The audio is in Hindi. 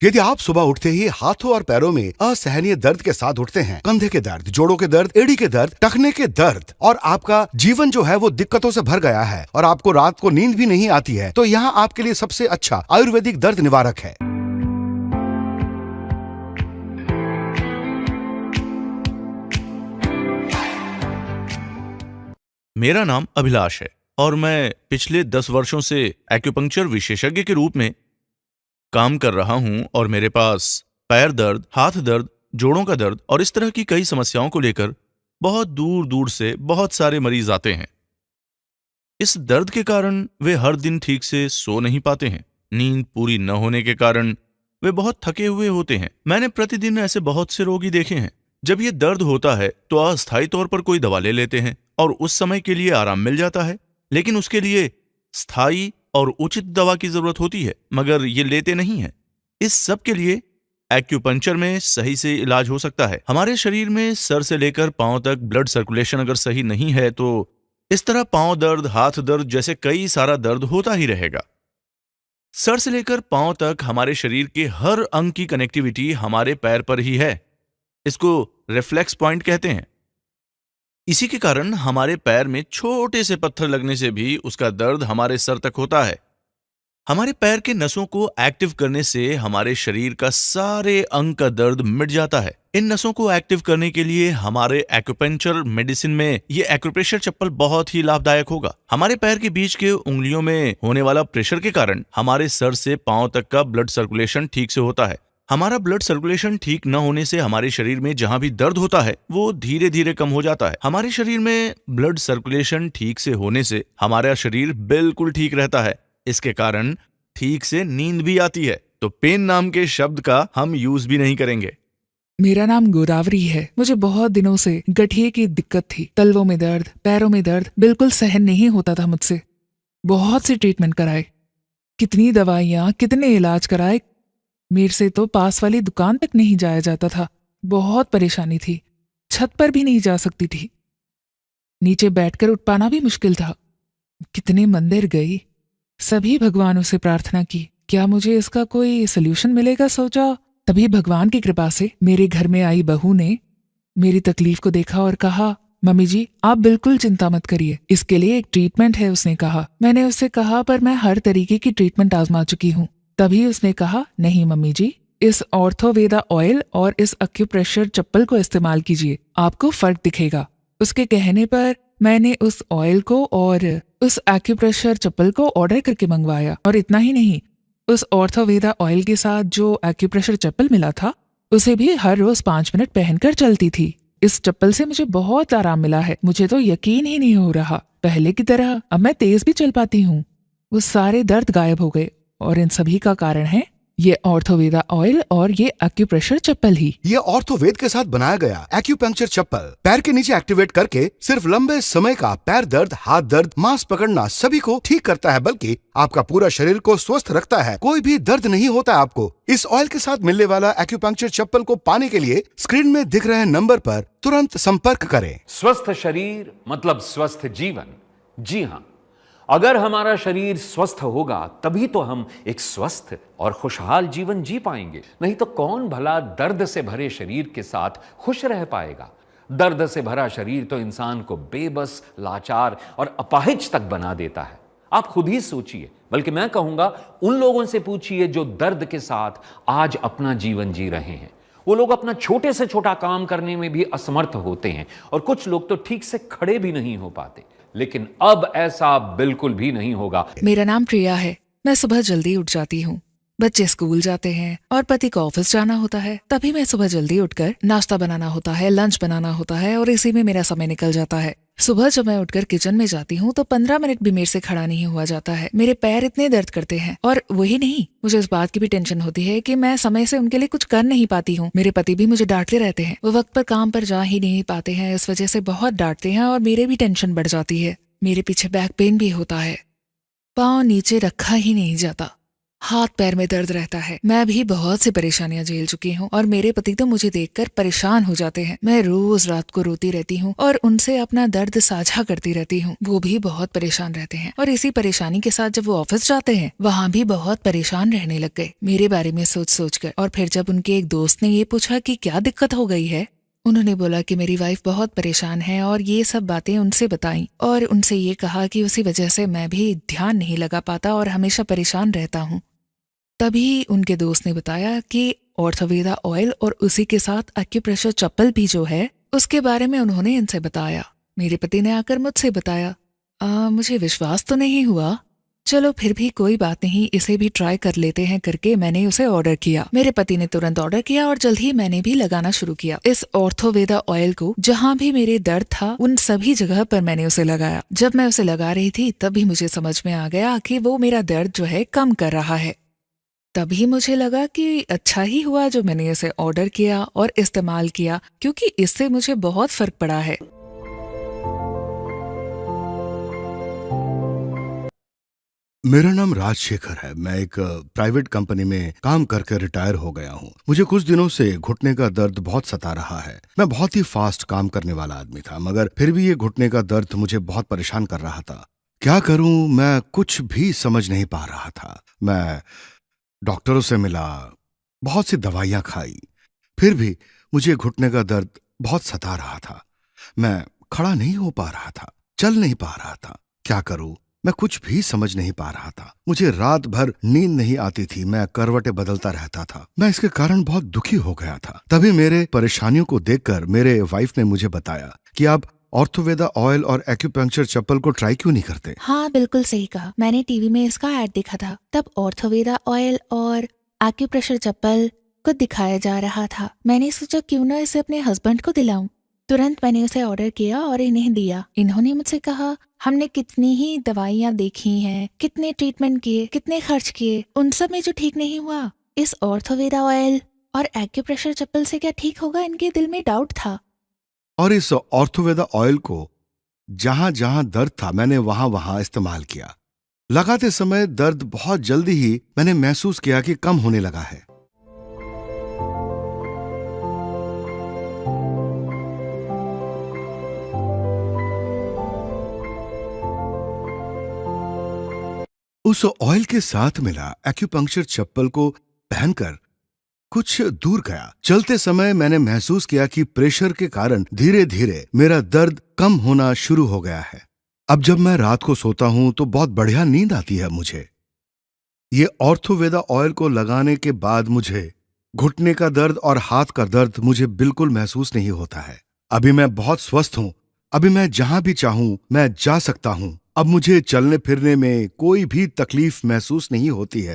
यदि आप सुबह उठते ही हाथों और पैरों में असहनीय दर्द के साथ उठते हैं, कंधे के दर्द, जोड़ों के दर्द, एड़ी के दर्द, टखने के दर्द, और आपका जीवन जो है वो दिक्कतों से भर गया है और आपको रात को नींद भी नहीं आती है, तो यहाँ आपके लिए सबसे अच्छा आयुर्वेदिक दर्द निवारक है। मेरा नाम अभिलाष है और मैं पिछले 10 वर्षों से एक्यूपंक्चर विशेषज्ञ के रूप में काम कर रहा हूं और मेरे पास पैर दर्द, हाथ दर्द, जोड़ों का दर्द और इस तरह की कई समस्याओं को लेकर बहुत दूर दूर से बहुत सारे मरीज आते हैं। इस दर्द के कारण वे हर दिन ठीक से सो नहीं पाते हैं। नींद पूरी न होने के कारण वे बहुत थके हुए होते हैं। मैंने प्रतिदिन ऐसे बहुत से रोगी देखे हैं। जब ये दर्द होता है तो अस्थायी तौर पर कोई दवा ले लेते हैं और उस समय के लिए आराम मिल जाता है, लेकिन उसके लिए स्थायी और उचित दवा की जरूरत होती है, मगर ये लेते नहीं है। इस सब के लिए एक्यूपंक्चर में सही से इलाज हो सकता है। हमारे शरीर में सर से लेकर पांव तक ब्लड सर्कुलेशन अगर सही नहीं है तो इस तरह पांव दर्द, हाथ दर्द जैसे कई सारा दर्द होता ही रहेगा। सर से लेकर पांव तक हमारे शरीर के हर अंग की कनेक्टिविटी हमारे पैर पर ही है। इसको रिफ्लेक्स पॉइंट कहते हैं। इसी के कारण हमारे पैर में छोटे से पत्थर लगने से भी उसका दर्द हमारे सर तक होता है। हमारे पैर के नसों को एक्टिव करने से हमारे शरीर का सारे अंग का दर्द मिट जाता है। इन नसों को एक्टिव करने के लिए हमारे एक्यूपंक्चर मेडिसिन में ये एक्यूप्रेशर चप्पल बहुत ही लाभदायक होगा। हमारे पैर के बीच के उंगलियों में होने वाला प्रेशर के कारण हमारे सर से पांव तक का ब्लड सर्कुलेशन ठीक से होता है। हमारा ब्लड सर्कुलेशन ठीक न होने से हमारे शरीर में जहां भी दर्द होता है वो धीरे धीरे कम हो जाता है। हमारे शरीर में ब्लड सर्कुलेशन ठीक से होने से हमारा शरीर बिल्कुल ठीक रहता है। इसके कारण ठीक से नींद भी आती है। तो पेन नाम के शब्द का हम यूज भी नहीं करेंगे। मेरा नाम गोदावरी है। मुझे बहुत दिनों से गठिए की दिक्कत थी। तलवों में दर्द, पैरों में दर्द बिल्कुल सहन नहीं होता था मुझसे। बहुत सी ट्रीटमेंट कराए, कितनी दवाइयाँ, कितने इलाज कराए। मेरे से तो पास वाली दुकान तक नहीं जाया जाता था। बहुत परेशानी थी। छत पर भी नहीं जा सकती थी। नीचे बैठकर उठ पाना भी मुश्किल था। कितने मंदिर गई, सभी भगवानों से प्रार्थना की, क्या मुझे इसका कोई सल्यूशन मिलेगा सोचा। तभी भगवान की कृपा से मेरे घर में आई बहू ने मेरी तकलीफ को देखा और कहा, मम्मी जी आप बिल्कुल चिंता मत करिए, इसके लिए एक ट्रीटमेंट है। उसने कहा। मैंने उससे कहा पर मैं हर तरीके की ट्रीटमेंट आजमा चुकी हूँ। तभी उसने कहा, नहीं मम्मी जी, इस ऑर्थोवेदा ऑयल और इस एक्यूप्रेशर चप्पल को इस्तेमाल कीजिए, आपको फर्क दिखेगा। उसके कहने पर मैंने उस ऑयल को और उस एक्यूप्रेशर चप्पल को ऑर्डर करके मंगवाया। और इतना ही नहीं, उस ऑर्थोवेदा ऑयल के साथ जो एक्यूप्रेशर चप्पल मिला था उसे भी हर रोज 5 मिनट पहनकर चलती थी। इस चप्पल से मुझे बहुत आराम मिला है। मुझे तो यकीन ही नहीं हो रहा। पहले की तरह अब मैं तेज भी चल पाती हूँ। वो सारे दर्द गायब हो गए और इन सभी का कारण है ये ऑर्थोवेदा ऑयल और ये एक्यूप्रेशर चप्पल ही। ये ऑर्थोवेद के साथ बनाया गया एक्यूपंक्चर चप्पल पैर के नीचे एक्टिवेट करके सिर्फ लंबे समय का पैर दर्द, हाथ दर्द, मांस पकड़ना सभी को ठीक करता है, बल्कि आपका पूरा शरीर को स्वस्थ रखता है। कोई भी दर्द नहीं होता आपको। इस ऑयल के साथ मिलने वाला एक्यूपंक्चर चप्पल को पाने के लिए स्क्रीन में दिख रहे नंबर पर तुरंत संपर्क करें। स्वस्थ शरीर मतलब स्वस्थ जीवन। जी हाँ, अगर हमारा शरीर स्वस्थ होगा तभी तो हम एक स्वस्थ और खुशहाल जीवन जी पाएंगे। नहीं तो कौन भला दर्द से भरे शरीर के साथ खुश रह पाएगा। दर्द से भरा शरीर तो इंसान को बेबस, लाचार और अपाहिज तक बना देता है। आप खुद ही सोचिए, बल्कि मैं कहूंगा उन लोगों से पूछिए जो दर्द के साथ आज अपना जीवन जी रहे हैं। वो लोग अपना छोटे से छोटा काम करने में भी असमर्थ होते हैं और कुछ लोग तो ठीक से खड़े भी नहीं हो पाते। लेकिन अब ऐसा बिल्कुल भी नहीं होगा। मेरा नाम प्रिया है। मैं सुबह जल्दी उठ जाती हूँ। बच्चे स्कूल जाते हैं और पति को ऑफिस जाना होता है। तभी मैं सुबह जल्दी उठकर नाश्ता बनाना होता है, लंच बनाना होता है और इसी में मेरा समय निकल जाता है। सुबह जब मैं उठकर किचन में जाती हूँ तो 15 मिनट भी मेरे से खड़ा नहीं हुआ जाता है। मेरे पैर इतने दर्द करते हैं और वही नहीं, मुझे इस बात की भी टेंशन होती है कि मैं समय से उनके लिए कुछ कर नहीं पाती हूँ। मेरे पति भी मुझे डांटते रहते हैं। वो वक्त पर काम पर जा ही नहीं पाते हैं, इस वजह से बहुत डांटते हैं और मेरे भी टेंशन बढ़ जाती है। मेरे पीछे बैक पेन भी होता है। पाँव नीचे रखा ही नहीं जाता। हाथ पैर में दर्द रहता है। मैं भी बहुत सी परेशानियां झेल चुकी हूँ और मेरे पति तो मुझे देखकर परेशान हो जाते हैं। मैं रोज रात को रोती रहती हूँ और उनसे अपना दर्द साझा करती रहती हूँ। वो भी बहुत परेशान रहते हैं और इसी परेशानी के साथ जब वो ऑफिस जाते हैं वहाँ भी बहुत परेशान रहने लग गए मेरे बारे में सोच कर। और फिर जब उनके एक दोस्त ने ये पूछा कि क्या दिक्कत हो गई है, उन्होंने बोला कि मेरी वाइफ बहुत परेशान है और ये सब बातें उनसे बताईं और उनसे ये कहा कि उसी वजह से मैं भी ध्यान नहीं लगा पाता और हमेशा परेशान रहता हूँ। तभी उनके दोस्त ने बताया कि ऑर्थोवेदा ऑयल और उसी के साथ एक्यूप्रेशर चप्पल भी जो है उसके बारे में उन्होंने इनसे बताया। मेरे पति ने आकर मुझसे बताया। मुझे विश्वास तो नहीं हुआ। चलो फिर भी कोई बात नहीं, इसे भी ट्राई कर लेते हैं करके मैंने उसे ऑर्डर किया। मेरे पति ने तुरंत ऑर्डर किया और जल्द ही मैंने भी लगाना शुरू किया। इस ऑर्थोवेदा ऑयल को जहाँ भी मेरे दर्द था उन सभी जगह पर मैंने उसे लगाया। जब मैं उसे लगा रही थी तभी मुझे समझ में आ गया कि वो मेरा दर्द जो है कम कर रहा है। तभी मुझे लगा कि अच्छा ही हुआ जो मैंने इसे ऑर्डर किया और इस्तेमाल किया, क्योंकि इससे मुझे बहुत फर्क पड़ा है। मेरा नाम राजशेखर है। मैं एक प्राइवेट कंपनी में काम करके रिटायर हो गया हूँ। मुझे कुछ दिनों से घुटने का दर्द बहुत सता रहा है। मैं बहुत ही फास्ट काम करने वाला आदमी था, मगर फिर भी ये घुटने का दर्द मुझे बहुत परेशान कर रहा था। क्या करूं, मैं कुछ भी समझ नहीं पा रहा था। मैं डॉक्टरों से मिला, बहुत सी दवाइयां खाई, फिर भी मुझे घुटने का दर्द बहुत सता रहा था। मैं खड़ा नहीं हो पा रहा था, चल नहीं पा रहा था। क्या करूं, मैं कुछ भी समझ नहीं पा रहा था। मुझे रात भर नींद नहीं आती थी, मैं करवटें बदलता रहता था। मैं इसके कारण बहुत दुखी हो गया था। तभी मेरे परेशानियों को देखकर मेरे वाइफ ने मुझे बताया कि आप ऑर्थोवेदा ऑयल और एक्यूपंक्चर चप्पल को ट्राई क्यों नहीं करते। हाँ, बिल्कुल सही कहा। मैंने टीवी में इसका ऐड देखा था, तब ऑर्थोवेदा ऑयल और एक्यूप्रेशर चप्पल को दिखाया जा रहा था। मैंने सोचा क्यों ना इसे अपने हस्बैंड को दिलाऊं। तुरंत मैंने उसे ऑर्डर किया और इन्हें दिया। इन्होंने मुझसे कहा, हमने कितनी ही दवाइयाँ देखी हैं, कितने ट्रीटमेंट किए, कितने खर्च किए, उन सब में जो ठीक नहीं हुआ, इस ऑर्थोवेदा ऑयल और एक्यूप्रेशर चप्पल से क्या ठीक होगा, इनके दिल में डाउट था। और इस ऑर्थोवेदा ऑयल को जहां जहां दर्द था मैंने वहां वहां इस्तेमाल किया। लगाते समय दर्द बहुत जल्दी ही मैंने महसूस किया कि कम होने लगा है। उस ऑयल के साथ मिला एक्यूपंक्चर चप्पल को पहनकर कुछ दूर गया। चलते समय मैंने महसूस किया कि प्रेशर के कारण धीरे धीरे मेरा दर्द कम होना शुरू हो गया है। अब जब मैं रात को सोता हूं तो बहुत बढ़िया नींद आती है मुझे। ये ऑर्थोवेदा ऑयल को लगाने के बाद मुझे घुटने का दर्द और हाथ का दर्द मुझे बिल्कुल महसूस नहीं होता है। अभी मैं बहुत स्वस्थ हूं। अभी मैं जहां भी चाहूं मैं जा सकता हूं। अब मुझे चलने फिरने में कोई भी तकलीफ महसूस नहीं होती है।